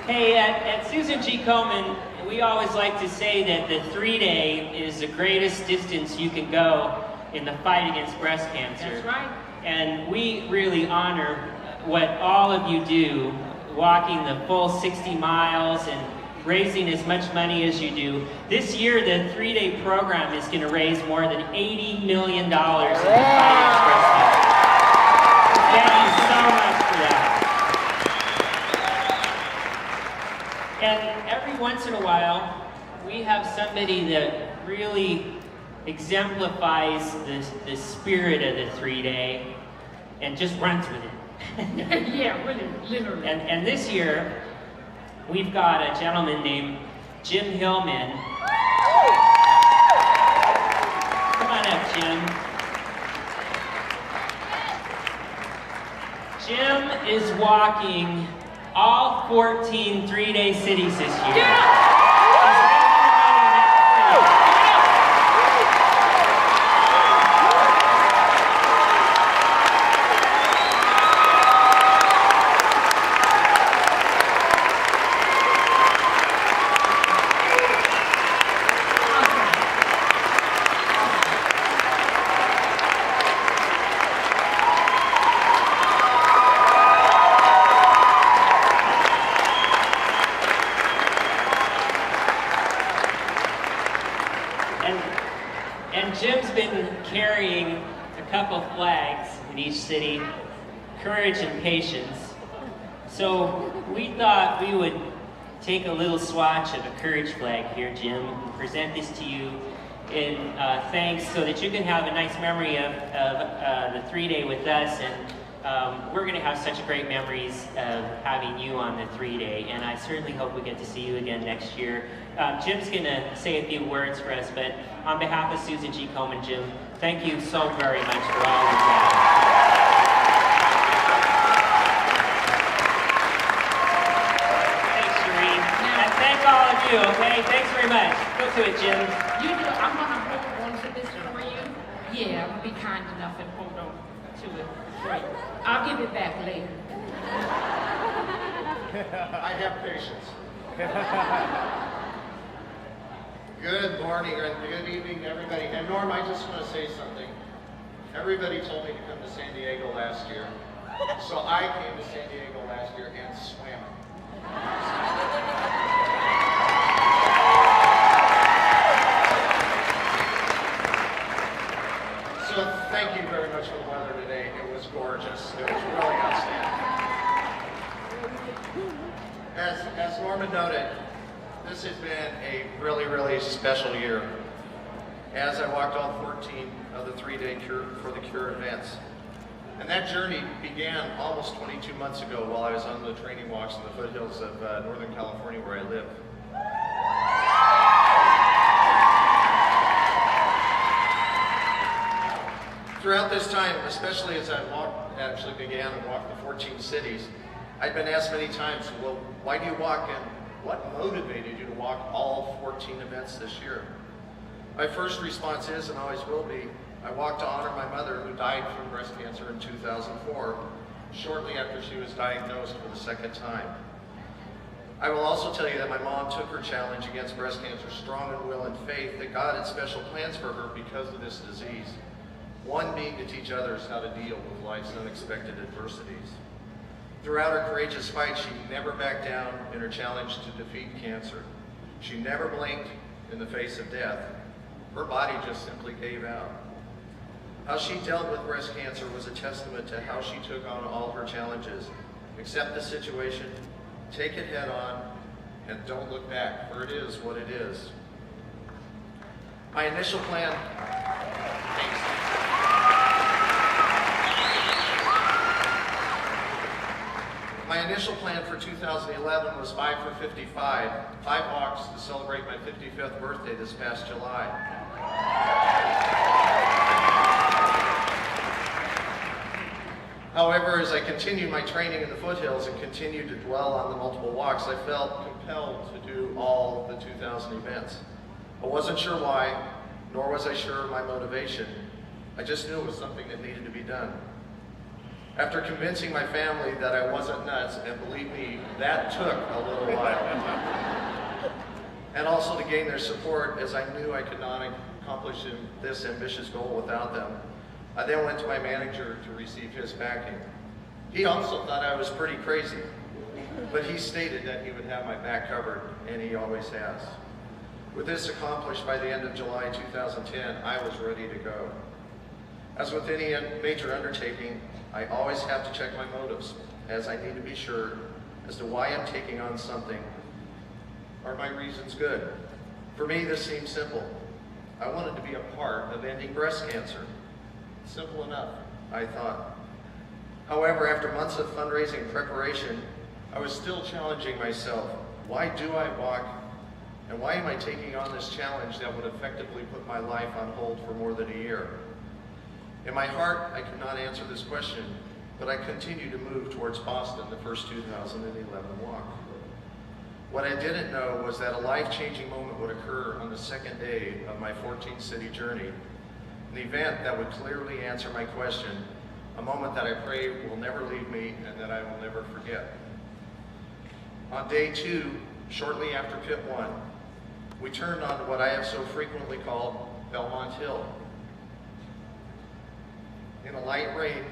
Hey, at Susan G. Komen, we always like to say that the 3-day is the greatest distance you can go in the fight against breast cancer. That's right. And we really honor what all of you do, walking the full 60 miles and raising as much money as you do. This year, the 3-day program is going to raise more than $80 million in the fight against breast cancer. Thank you so much for that. And every once in a while, we have somebody that really exemplifies the spirit of the 3-day and just runs with it. Yeah, really, literally. And this year, we've got a gentleman named Jim Hillmann. Come on up, Jim. Jim is walking all 14 3-day cities this year. Yeah! And Jim's been carrying a couple flags in each city, courage and patience. So we thought we would take a little swatch of a courage flag here, Jim, and present this to you in thanks so that you can have a nice memory of the 3-day with us. And we're going to have such great memories of having you on the 3-day, and I certainly hope we get to see you again next year. Jim's going to say a few words for us, but on behalf of Susan G. Komen, Jim, thank you so very much for all you've done. Thanks, Shereen. And thank all of you, okay? Thanks very much. Go to it, Jim. You know, I'm going to hold on to this for you. Yeah, I'm going to be kind enough and hold on to it. Right. I'll give it back later. I have patience. Good morning and good evening, everybody. And Norm, I just want to say something. Everybody told me to come to San Diego last year. So I came to San Diego last year and swam it. So thank you very much for the weather today. It was gorgeous. It was really outstanding. As Norman noted, this has been a really, really special year. As I walked all 14 of the 3-day Cure for the Cure events. And that journey began almost 22 months ago while I was on the training walks in the foothills of Northern California where I live. Throughout this time, especially as I began and walked the 14 cities, I'd been asked many times, well, why do you walk and what motivated you to walk all 14 events this year? My first response is, and always will be, I walked to honor my mother who died from breast cancer in 2004, shortly after she was diagnosed for the second time. I will also tell you that my mom took her challenge against breast cancer strong in will and faith that God had special plans for her because of this disease. One being to teach others how to deal with life's unexpected adversities. Throughout her courageous fight, she never backed down in her challenge to defeat cancer. She never blinked in the face of death. Her body just simply gave out. How she dealt with breast cancer was a testament to how she took on all her challenges. Accept the situation, take it head on, and don't look back, for it is what it is. My initial plan, My initial plan for 2011 was 5 for 55, 5 walks to celebrate my 55th birthday this past July. However, as I continued my training in the foothills and continued to dwell on the multiple walks, I felt compelled to do all the 2,000 events. I wasn't sure why, nor was I sure of my motivation. I just knew it was something that needed to be done. After convincing my family that I wasn't nuts, and believe me, that took a little while, and also to gain their support, as I knew I could not accomplish this ambitious goal without them, I then went to my manager to receive his backing. He also thought I was pretty crazy, but he stated that he would have my back covered, and he always has. With this accomplished by the end of July 2010, I was ready to go. As with any major undertaking, I always have to check my motives, as I need to be sure as to why I'm taking on something. Are my reasons good? For me, this seems simple. I wanted to be a part of ending breast cancer. Simple enough, I thought. However, after months of fundraising preparation, I was still challenging myself. Why do I walk? And why am I taking on this challenge that would effectively put my life on hold for more than a year? In my heart, I could not answer this question, but I continued to move towards Boston the first 2011 walk. What I didn't know was that a life-changing moment would occur on the second day of my 14-city journey, an event that would clearly answer my question, a moment that I pray will never leave me and that I will never forget. On day 2, shortly after Pit 1, we turned on what I have so frequently called Belmont Hill. In a light rain,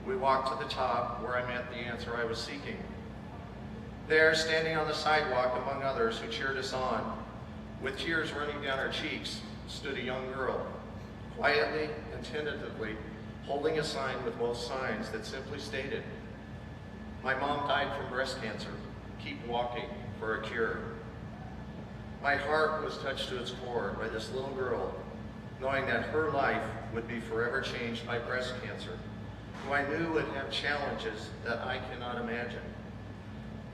we walked to the top where I met the answer I was seeking. There, standing on the sidewalk among others who cheered us on, with tears running down our cheeks, stood a young girl, quietly and tentatively holding a sign with both signs that simply stated, "My mom died from breast cancer. Keep walking for a cure." My heart was touched to its core by this little girl, knowing that her life would be forever changed by breast cancer, who I knew would have challenges that I cannot imagine.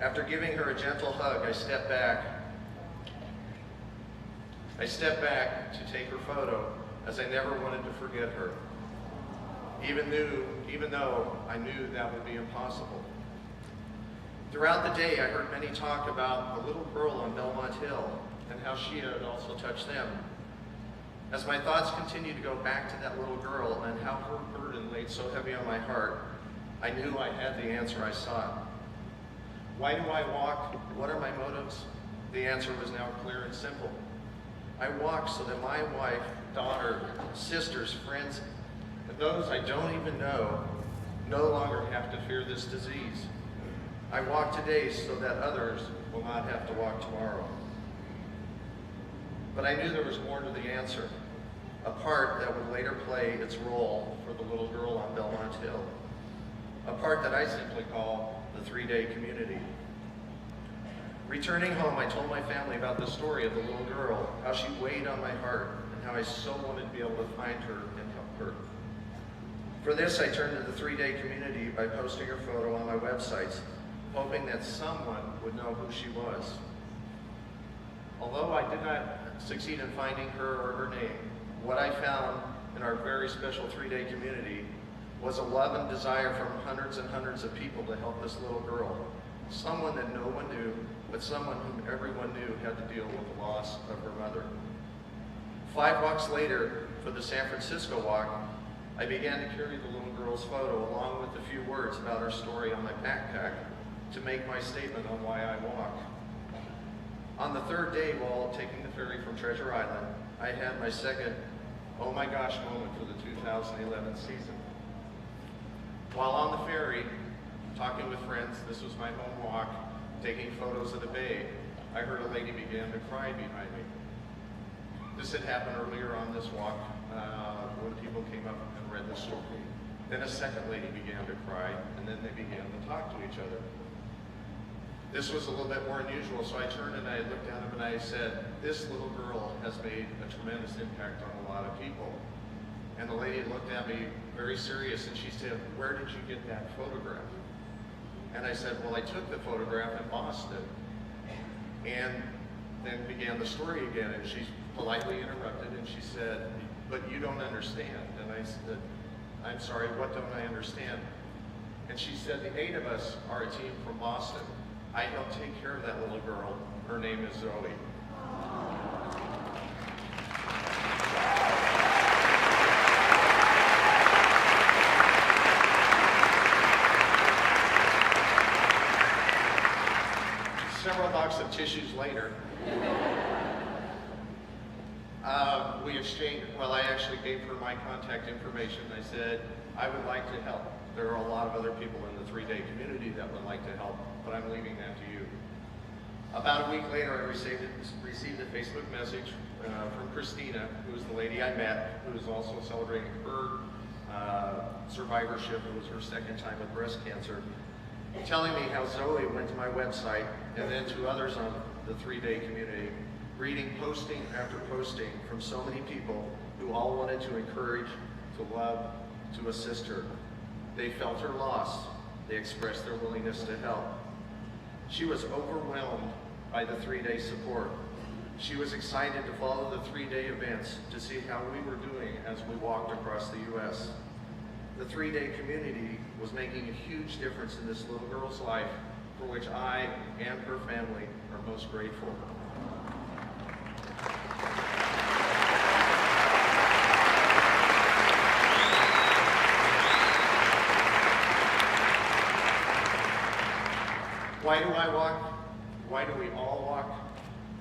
After giving her a gentle hug, I stepped back to take her photo, as I never wanted to forget her, even though I knew that would be impossible. Throughout the day, I heard many talk about a little girl on Belmont Hill and how she had also touched them. As my thoughts continued to go back to that little girl and how her burden laid so heavy on my heart, I knew I had the answer I sought. Why do I walk? What are my motives? The answer was now clear and simple. I walk so that my wife, daughter, sisters, friends, and those I don't even know no longer have to fear this disease. I walk today so that others will not have to walk tomorrow. But I knew there was more to the answer, a part that would later play its role for the little girl on Belmont Hill, a part that I simply call the 3-day community. Returning home, I told my family about the story of the little girl, how she weighed on my heart, and how I so wanted to be able to find her and help her. For this, I turned to the 3-day community by posting her photo on my websites, hoping that someone would know who she was. Although I did not succeed in finding her or her name, what I found in our very special 3-day community was a love and desire from hundreds and hundreds of people to help this little girl, someone that no one knew, but someone whom everyone knew had to deal with the loss of her mother. 5 walks later, for the San Francisco walk, I began to carry the little girl's photo along with a few words about her story on my backpack to make my statement on why I walk. On the 3rd day, while taking the ferry from Treasure Island, I had my second oh my gosh moment for the 2011 season. While on the ferry, talking with friends, this was my home walk, taking photos of the bay, I heard a lady begin to cry behind me. This had happened earlier on this walk when people came up and read the story. Then a second lady began to cry, and then they began to talk to each other. This was a little bit more unusual, so I turned and I looked at him and I said, "This little girl has made a tremendous impact on a lot of people." And the lady looked at me very serious and she said, "Where did you get that photograph?" And I said, "Well, I took the photograph in Boston." And then began the story again, and she politely interrupted and she said, "But you don't understand." And I said, "I'm sorry, what don't I understand?" And she said, "The 8 of us are a team from Boston. I helped take care of that little girl. Her name is Zoe." several boxes of tissues later, we exchanged, well, I actually gave her my contact information. I said, I would like to help. There are a lot of other people in the 3-day community that would like to help, but I'm leaving that to you. About a week later, I received a Facebook message from Christina, who is the lady I met, who is also celebrating her survivorship. It was her second time with breast cancer, telling me how Zoe went to my website and then to others on the 3-day community, reading posting after posting from so many people who all wanted to encourage, to love, to assist her. They felt her loss. They expressed their willingness to help. She was overwhelmed by the 3-day support. She was excited to follow the 3-day events to see how we were doing as we walked across the U.S. The 3-day community was making a huge difference in this little girl's life, for which I and her family are most grateful. Why do I walk? Why do we all walk?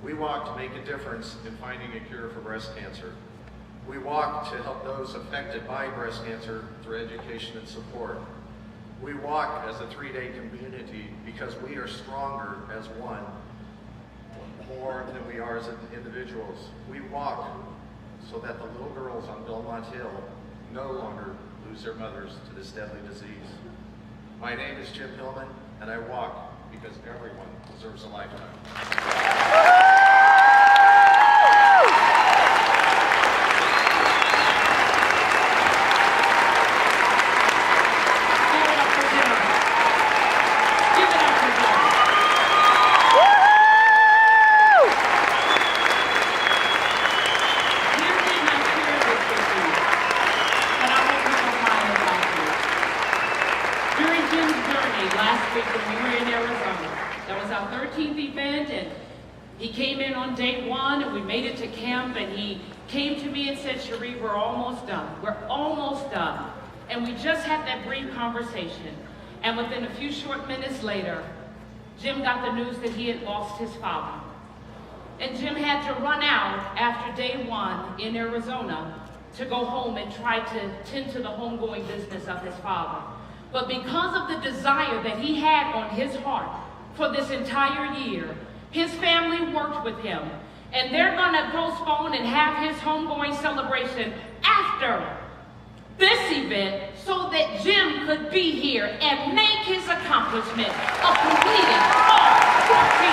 We walk to make a difference in finding a cure for breast cancer. We walk to help those affected by breast cancer through education and support. We walk as a 3-day community because we are stronger as one, more than we are as individuals. We walk so that the little girls on Belmont Hill no longer lose their mothers to this deadly disease. My name is Jim Hillmann, and I walk because everyone deserves a lifetime. He came in on day 1 and we made it to camp, and he came to me and said, Cherie, we're almost done. We're almost done. And we just had that brief conversation. And within a few short minutes later, Jim got the news that he had lost his father. And Jim had to run out after day 1 in Arizona to go home and try to tend to the homegoing business of his father. But because of the desire that he had on his heart for this entire year, his family worked with him, and they're gonna postpone and have his homegoing celebration after this event so that Jim could be here and make his accomplishment of completing all 14